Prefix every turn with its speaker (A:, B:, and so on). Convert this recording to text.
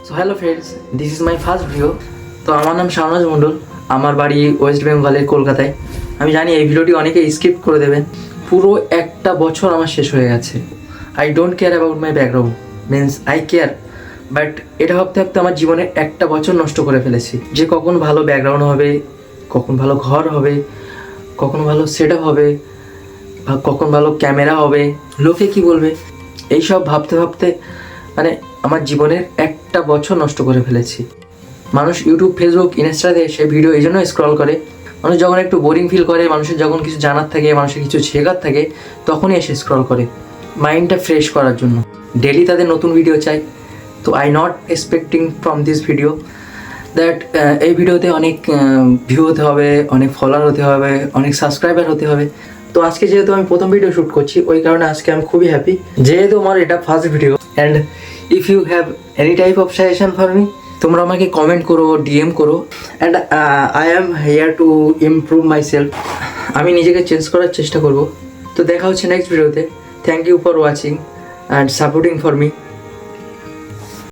A: So hello friends, this is my first video. তো আমার নাম শাহনাজ মণ্ডল, আমার বাড়ি ওয়েস্ট বেঙ্গলের কলকাতায়। আমি জানি এই ভিডিওটি অনেকে স্কিপ করে দেবেন। পুরো একটা বছর আমার শেষ হয়ে গেছে। I don't care about my background, means eye care, but এটা ভাবতে ভাবতে আমার জীবনে একটা বছর নষ্ট করে ফেলেছি। যে কখন ভালো ব্যাকগ্রাউন্ড হবে, কখন ভালো ঘর হবে, কখন ভালো সেট আপ হবে, কখন ভালো ক্যামেরা হবে, লোকে কি বলবে, এইসব ভাবতে ভাবতে মানে আমার জীবনের একটা বছর নষ্ট করে ফেলেছি। মানুষ ইউটিউব, ফেসবুক, ইনস্টাতে এসে ভিডিও এই জন্য স্ক্রল করে, মানুষ যখন একটু বোরিং ফিল করে, মানুষের যখন কিছু জানার থাকে, মানুষের কিছু শেখার থাকে, তখনই এসে স্ক্রল করে মাইন্ডটা ফ্রেশ করার জন্য। ডেলি তাদের নতুন ভিডিও চাই। তো I not expecting from this video that এই ভিডিওতে অনেক ভিউ হতে হবে, অনেক ফলোয়ার হতে হবে, অনেক সাবস্ক্রাইবার হতে হবে। তো আজকে যেহেতু আমি প্রথম ভিডিও শ্যুট করছি, ওই কারণে আজকে আমি খুবই হ্যাপি, যেহেতু আমার এটা first video. And if you have any type of suggestion for me, তোমরা আমাকে কমেন্ট করো, ডিএম করো। And I am here to improve myself. আমি নিজেকে চেঞ্জ করার চেষ্টা করব। তো দেখা হচ্ছে নেক্সট ভিডিওতে। Thank you for watching and supporting for me.